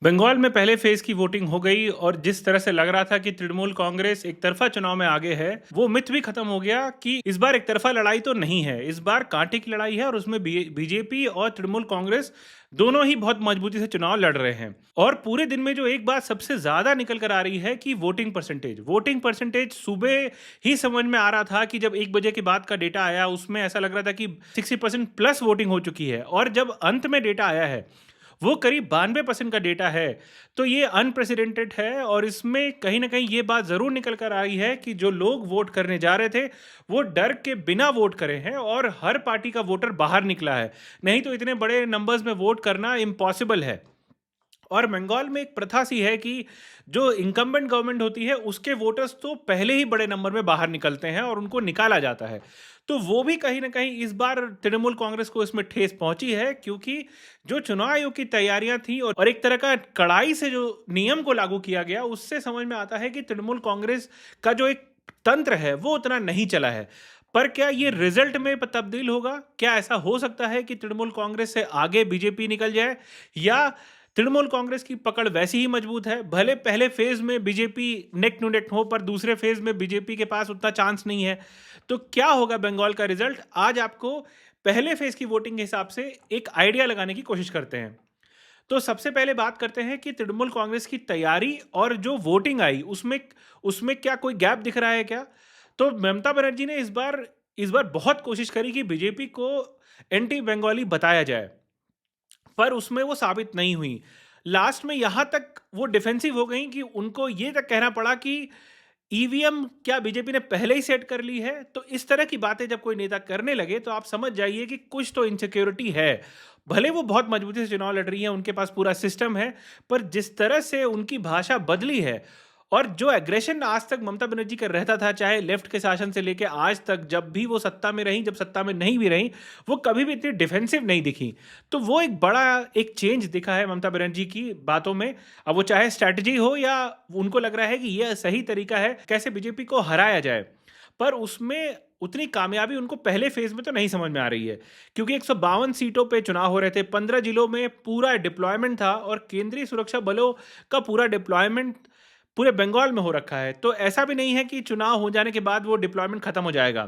बंगाल में पहले फेज की वोटिंग हो गई और जिस तरह से लग रहा था कि तृणमूल कांग्रेस एक तरफा चुनाव में आगे है, वो मिथ भी खत्म हो गया कि इस बार एक तरफा लड़ाई तो नहीं है। इस बार कांटे की लड़ाई है और उसमें बीजेपी और तृणमूल कांग्रेस दोनों ही बहुत मजबूती से चुनाव लड़ रहे हैं। और पूरे दिन में जो एक बात सबसे ज्यादा निकल कर आ रही है कि वोटिंग परसेंटेज सुबह ही समझ में आ रहा था कि जब 1 बजे के बाद का डेटा आया उसमें ऐसा लग रहा था कि 60% प्लस वोटिंग हो चुकी है, और जब अंत में डेटा आया है वो करीब 92% का डेटा है। तो ये अनप्रेसिडेंटेड है और इसमें कहीं ना कहीं ये बात ज़रूर निकल कर आई है कि जो लोग वोट करने जा रहे थे वो डर के बिना वोट करे हैं और हर पार्टी का वोटर बाहर निकला है। नहीं तो इतने बड़े नंबर्स में वोट करना इम्पॉसिबल है। और बंगाल में एक प्रथा सी है कि जो इंकम्बेंट गवर्नमेंट होती है उसके वोटर्स तो पहले ही बड़े नंबर में बाहर निकलते हैं और उनको निकाला जाता है। तो वो भी कहीं ना कहीं इस बार तृणमूल कांग्रेस को इसमें ठेस पहुंची है, क्योंकि जो चुनाव आयोग की तैयारियां थी और एक तरह का कड़ाई से जो नियम को लागू किया गया उससे समझ में आता है कि तृणमूल कांग्रेस का जो एक तंत्र है वो उतना नहीं चला है। पर क्या ये रिजल्ट में तब्दील होगा? क्या ऐसा हो सकता है कि तृणमूल कांग्रेस से आगे बीजेपी निकल जाए, या तृणमूल कांग्रेस की पकड़ वैसी ही मजबूत है? भले पहले फेज में बीजेपी नेक टू नेक हो, पर दूसरे फेज में बीजेपी के पास उतना चांस नहीं है। तो क्या होगा बंगाल का रिजल्ट? आज आपको पहले फेज की वोटिंग के हिसाब से एक आइडिया लगाने की कोशिश करते हैं। तो सबसे पहले बात करते हैं कि तृणमूल कांग्रेस की तैयारी और जो वोटिंग आई उसमें उसमें क्या कोई गैप दिख रहा है क्या? तो ममता बनर्जी ने इस बार बहुत कोशिश करी कि बीजेपी को एंटी बंगाली बताया जाए, पर उसमें वो साबित नहीं हुई। लास्ट में यहाँ तक वो डिफेंसिव हो गई कि उनको ये तक कहना पड़ा कि ईवीएम क्या बीजेपी ने पहले ही सेट कर ली है? तो इस तरह की बातें जब कोई नेता करने लगे तो आप समझ जाइए कि कुछ तो इनसिक्योरिटी है। भले वो बहुत मजबूती से चुनाव लड़ रही है, उनके पास पूरा सिस्टम है, पर जिस तरह से उनकी भाषा बदली है और जो एग्रेशन आज तक ममता बनर्जी का रहता था, चाहे लेफ्ट के शासन से लेके आज तक, जब भी वो सत्ता में रही, जब सत्ता में नहीं भी रही, वो कभी भी इतनी डिफेंसिव नहीं दिखी। तो वो एक बड़ा एक चेंज दिखा है ममता बनर्जी की बातों में। अब वो चाहे स्ट्रैटेजी हो या उनको लग रहा है कि यह सही तरीका है कैसे बीजेपी को हराया जाए, पर उसमें उतनी कामयाबी उनको पहले फेज में तो नहीं समझ में आ रही है। क्योंकि 152 सीटों पे चुनाव हो रहे थे, 15 जिलों में पूरा डिप्लॉयमेंट था और केंद्रीय सुरक्षा बलों का पूरा डिप्लॉयमेंट पूरे बंगाल में हो रखा है। तो ऐसा भी नहीं है कि चुनाव हो जाने के बाद वो डिप्लॉयमेंट खत्म हो जाएगा।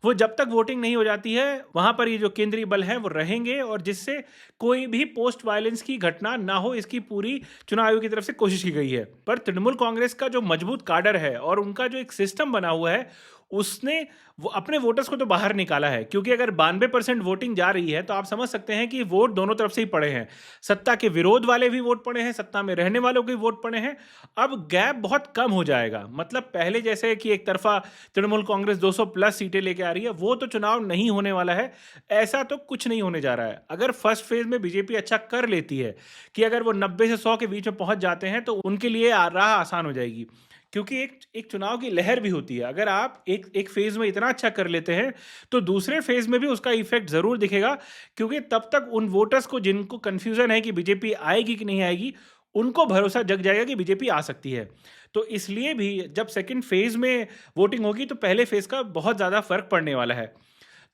वो जब तक वोटिंग नहीं हो जाती है वहां पर ये जो केंद्रीय बल हैं वो रहेंगे, और जिससे कोई भी पोस्ट वायलेंस की घटना ना हो, इसकी पूरी चुनाव आयोग की तरफ से कोशिश की गई है। पर तृणमूल कांग्रेस का जो मजबूत काडर है और उनका जो एक सिस्टम बना हुआ है, उसने वो अपने वोटर्स को तो बाहर निकाला है। क्योंकि अगर 92% वोटिंग जा रही है तो आप समझ सकते हैं कि वोट दोनों तरफ से ही पड़े हैं। सत्ता के विरोध वाले भी वोट पड़े हैं, सत्ता में रहने वालों के वोट पड़े हैं। अब गैप बहुत कम हो जाएगा। मतलब पहले जैसे कि एक तरफा तृणमूल कांग्रेस 200 प्लस सीटें लेके आ रही है, वो तो चुनाव नहीं होने वाला है। ऐसा तो कुछ नहीं होने जा रहा है। अगर फर्स्ट फेज में बीजेपी अच्छा कर लेती है कि अगर वो 90 से 100 के बीच में पहुंच जाते हैं तो उनके लिए राह आसान हो जाएगी। क्योंकि एक एक चुनाव की लहर भी होती है। अगर आप एक एक फेज में इतना अच्छा कर लेते हैं तो दूसरे फेज में भी उसका इफेक्ट जरूर दिखेगा। क्योंकि तब तक उन वोटर्स को जिनको कंफ्यूजन है कि बीजेपी आएगी कि नहीं आएगी, उनको भरोसा जग जाएगा कि बीजेपी आ सकती है। तो इसलिए भी जब सेकंड फेज में वोटिंग होगी तो पहले फेज का बहुत ज़्यादा फर्क पड़ने वाला है।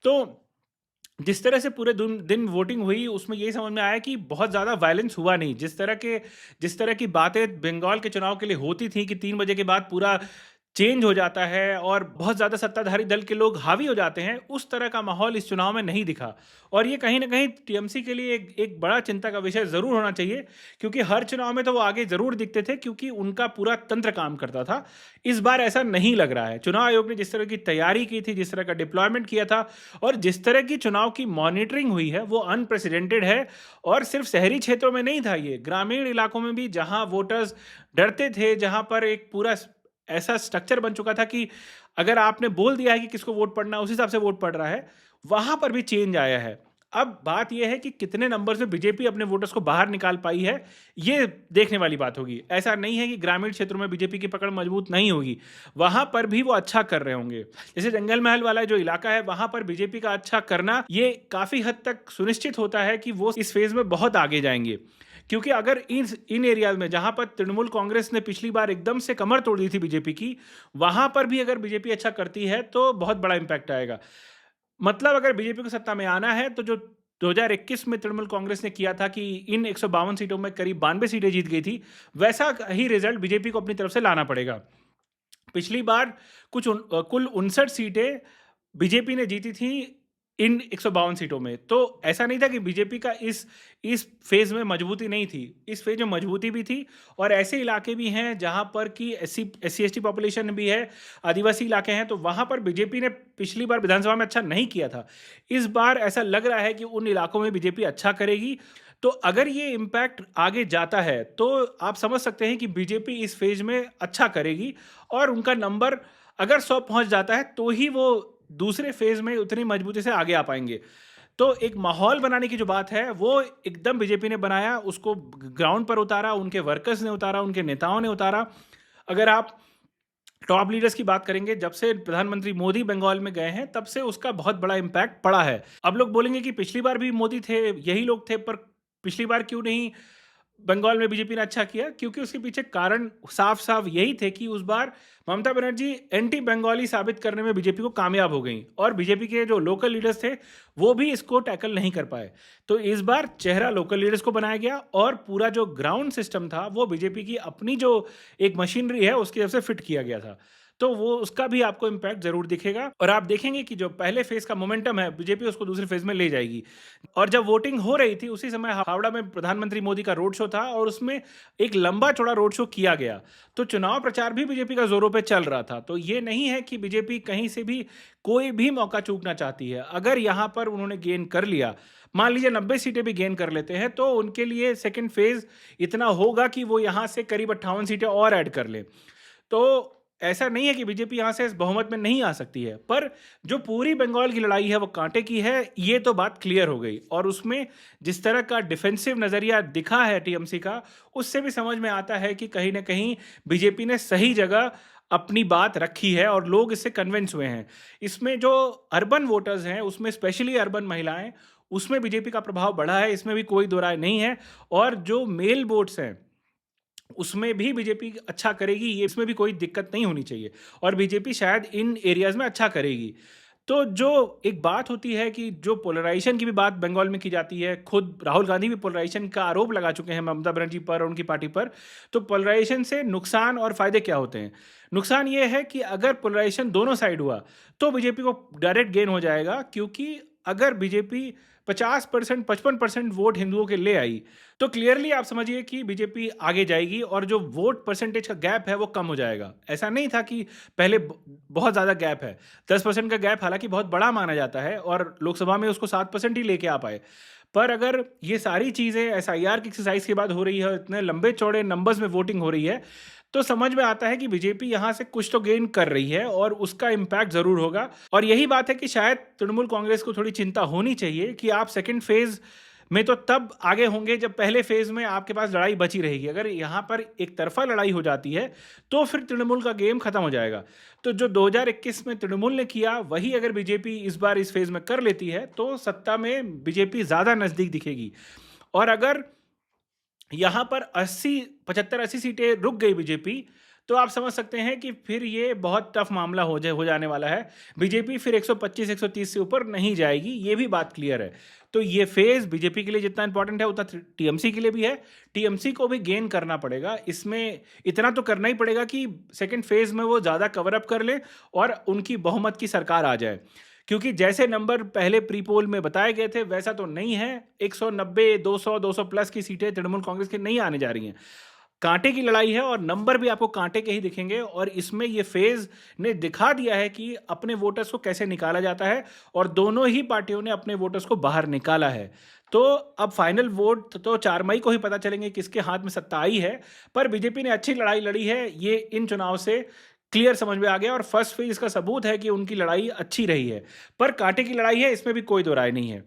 तो जिस तरह से पूरे दिन दिन वोटिंग हुई उसमें यही समझ में आया कि बहुत ज़्यादा वायलेंस हुआ नहीं। जिस तरह की बातें बंगाल के चुनाव के लिए होती थी कि 3 बजे के बाद पूरा चेंज हो जाता है और बहुत ज़्यादा सत्ताधारी दल के लोग हावी हो जाते हैं, उस तरह का माहौल इस चुनाव में नहीं दिखा। और ये कहीं ना कहीं टीएमसी के लिए एक बड़ा चिंता का विषय ज़रूर होना चाहिए। क्योंकि हर चुनाव में तो वो आगे ज़रूर दिखते थे क्योंकि उनका पूरा तंत्र काम करता था। इस बार ऐसा नहीं लग रहा है। चुनाव आयोग ने जिस तरह की तैयारी की थी, जिस तरह का डिप्लॉयमेंट किया था और जिस तरह की चुनाव की मॉनिटरिंग हुई है, वो अनप्रेसिडेंटेड है। और सिर्फ शहरी क्षेत्रों में नहीं था, ये ग्रामीण इलाकों में भी जहां वोटर्स डरते थे, जहां पर एक पूरा ऐसा स्ट्रक्चर बन चुका था कि अगर आपने बोल दिया है कि किसको वोट पड़ना है उस हिसाब से वोट पड़ रहा है, वहां पर भी चेंज आया है। अब बात यह है कि कितने नंबर से बीजेपी अपने वोटर्स को बाहर निकाल पाई है, ये देखने वाली बात होगी। ऐसा नहीं है कि ग्रामीण क्षेत्रों में बीजेपी की पकड़ मजबूत नहीं होगी, वहां पर भी वो अच्छा कर रहे होंगे। जैसे जंगल महल वाला जो इलाका है, वहां पर बीजेपी का अच्छा करना ये काफी हद तक सुनिश्चित होता है कि वो इस फेज में बहुत आगे जाएंगे। क्योंकि अगर इन एरियाज में जहां पर तृणमूल कांग्रेस ने पिछली बार एकदम से कमर तोड़ दी थी बीजेपी की, वहां पर भी अगर बीजेपी अच्छा करती है तो बहुत बड़ा इंपैक्ट आएगा। मतलब अगर बीजेपी को सत्ता में आना है तो जो 2021 में तृणमूल कांग्रेस ने किया था कि इन 152 सीटों में करीब 92 सीटें जीत गई थी, वैसा ही रिजल्ट बीजेपी को अपनी तरफ से लाना पड़ेगा। पिछली बार कुल 59 सीटें बीजेपी ने जीती थी इन 152 सीटों में। तो ऐसा नहीं था कि बीजेपी का इस फेज में मजबूती नहीं थी, इस फेज में मजबूती भी थी। और ऐसे इलाके भी हैं जहां पर कि SC ST पॉपुलेशन भी है, आदिवासी इलाके हैं, तो वहां पर बीजेपी ने पिछली बार विधानसभा में अच्छा नहीं किया था। इस बार ऐसा लग रहा है कि उन इलाकों में बीजेपी अच्छा करेगी। तो अगर ये इम्पैक्ट आगे जाता है तो आप समझ सकते हैं कि बीजेपी इस फेज में अच्छा करेगी और उनका नंबर अगर 100 पहुंच जाता है तो ही वो दूसरे फेज में उतनी मजबूती से आगे आ पाएंगे। तो एक माहौल बनाने की जो बात है वो एकदम बीजेपी ने बनाया, उसको ग्राउंड पर उतारा, उनके वर्कर्स ने उतारा, उनके नेताओं ने उतारा। अगर आप टॉप लीडर्स की बात करेंगे, जब से प्रधानमंत्री मोदी बंगाल में गए हैं तब से उसका बहुत बड़ा इम्पैक्ट पड़ा है। अब लोग बोलेंगे कि पिछली बार भी मोदी थे, यही लोग थे, पर पिछली बार क्यों नहीं बंगाल में बीजेपी ने अच्छा किया? क्योंकि उसके पीछे कारण साफ साफ यही थे कि उस बार ममता बनर्जी एंटी बंगाली साबित करने में बीजेपी को कामयाब हो गई और बीजेपी के जो लोकल लीडर्स थे वो भी इसको टैकल नहीं कर पाए। तो इस बार चेहरा लोकल लीडर्स को बनाया गया और पूरा जो ग्राउंड सिस्टम था वो बीजेपी की अपनी जो एक मशीनरी है उसकी तरफ से फिट किया गया था। तो वो उसका भी आपको इम्पैक्ट जरूर दिखेगा और आप देखेंगे कि जो पहले फेज का मोमेंटम है बीजेपी उसको दूसरे फेज में ले जाएगी। और जब वोटिंग हो रही थी उसी समय हावड़ा में प्रधानमंत्री मोदी का रोड शो था और उसमें एक लंबा चौड़ा रोड शो किया गया। तो चुनाव प्रचार भी बीजेपी का जोरों पे चल रहा था। तो ये नहीं है कि बीजेपी कहीं से भी कोई भी मौका चूकना चाहती है। अगर यहाँ पर उन्होंने गेन कर लिया, मान लीजिए 90 सीटें भी गेन कर लेते हैं, तो उनके लिए सेकेंड फेज इतना होगा कि वो यहाँ से करीब 58 सीटें और ऐड कर ले। तो ऐसा नहीं है कि बीजेपी यहां से इस बहुमत में नहीं आ सकती है, पर जो पूरी बंगाल की लड़ाई है वो कांटे की है, ये तो बात क्लियर हो गई। और उसमें जिस तरह का डिफेंसिव नजरिया दिखा है टीएमसी का, उससे भी समझ में आता है कि कहीं ना कहीं बीजेपी ने सही जगह अपनी बात रखी है और लोग इससे कन्विंस हुए हैं। इसमें जो अर्बन वोटर्स हैं, उसमें स्पेशली अर्बन महिलाएं, उसमें बीजेपी का प्रभाव बढ़ा है, इसमें भी कोई दो राय नहीं है। और जो मेल वोट्स हैं उसमें भी बीजेपी अच्छा करेगी, ये इसमें भी कोई दिक्कत नहीं होनी चाहिए। और बीजेपी शायद इन एरियाज में अच्छा करेगी। तो जो एक बात होती है कि जो पोलराइजेशन की भी बात बंगाल में की जाती है, खुद राहुल गांधी भी पोलराइजेशन का आरोप लगा चुके हैं ममता बनर्जी पर और उनकी पार्टी पर। तो पोलराइजेशन से नुकसान और फायदे क्या होते हैं? नुकसान ये है कि अगर पोलराइजेशन दोनों साइड हुआ तो बीजेपी को डायरेक्ट गेन हो जाएगा, क्योंकि अगर बीजेपी 50% 55% वोट हिंदुओं के ले आई तो क्लियरली आप समझिए कि बीजेपी आगे जाएगी और जो वोट परसेंटेज का गैप है वो कम हो जाएगा। ऐसा नहीं था कि पहले बहुत ज़्यादा गैप है, 10% का गैप हालांकि बहुत बड़ा माना जाता है और लोकसभा में उसको 7% ही लेके आ पाए। पर अगर ये सारी चीज़ें SIR की एक्सरसाइज के बाद हो रही है, इतने लंबे चौड़े नंबर्स में वोटिंग हो रही है, तो समझ में आता है कि बीजेपी यहां से कुछ तो गेन कर रही है और उसका इम्पैक्ट जरूर होगा। और यही बात है कि शायद तृणमूल कांग्रेस को थोड़ी चिंता होनी चाहिए कि आप सेकंड फेज में तो तब आगे होंगे जब पहले फेज में आपके पास लड़ाई बची रहेगी। अगर यहां पर एक तरफा लड़ाई हो जाती है तो फिर तृणमूल का गेम खत्म हो जाएगा। तो जो 2021 में तृणमूल ने किया वही अगर बीजेपी इस बार इस फेज में कर लेती है तो सत्ता में बीजेपी ज्यादा नजदीक दिखेगी। और अगर यहां पर 75-80 सीटें रुक गई बीजेपी, तो आप समझ सकते हैं कि फिर ये बहुत टफ मामला हो जाने वाला है। बीजेपी फिर 125-130 से ऊपर नहीं जाएगी, ये भी बात क्लियर है। तो ये फेज बीजेपी के लिए जितना इंपॉर्टेंट है उतना टीएमसी के लिए भी है। टीएमसी को भी गेन करना पड़ेगा, इसमें इतना तो करना ही पड़ेगा कि सेकंड फेज में वो ज़्यादा कवर अप कर ले और उनकी बहुमत की सरकार आ जाए। क्योंकि जैसे नंबर पहले प्री पोल में बताए गए थे वैसा तो नहीं है। 190, 200, 200 प्लस की सीटें तृणमूल कांग्रेस की नहीं आने जा रही हैं। कांटे की लड़ाई है और नंबर भी आपको कांटे के ही दिखेंगे। और इसमें ये फेज ने दिखा दिया है कि अपने वोटर्स को कैसे निकाला जाता है और दोनों ही पार्टियों ने अपने वोटर्स को बाहर निकाला है। तो अब फाइनल वोट तो 4 मई को ही पता चलेंगे किसके हाथ में सत्ता आई है। पर बीजेपी ने अच्छी लड़ाई लड़ी है, ये इन चुनाव से क्लियर समझ में आ गया। और फर्स्ट फेज इसका सबूत है कि उनकी लड़ाई अच्छी रही है। पर कांटे की लड़ाई है, इसमें भी कोई दो राय नहीं है।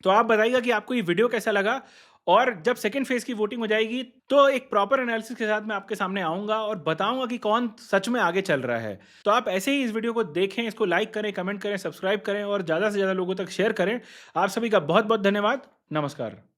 तो आप बताइएगा कि आपको ये वीडियो कैसा लगा। और जब सेकेंड फेज की वोटिंग हो जाएगी तो एक प्रॉपर एनालिसिस के साथ मैं आपके सामने आऊंगा और बताऊंगा कि कौन सच में आगे चल रहा है। तो आप ऐसे ही इस वीडियो को देखें, इसको लाइक करें, कमेंट करें, सब्सक्राइब करें और ज़्यादा से ज़्यादा लोगों तक शेयर करें। आप सभी का बहुत बहुत धन्यवाद। नमस्कार।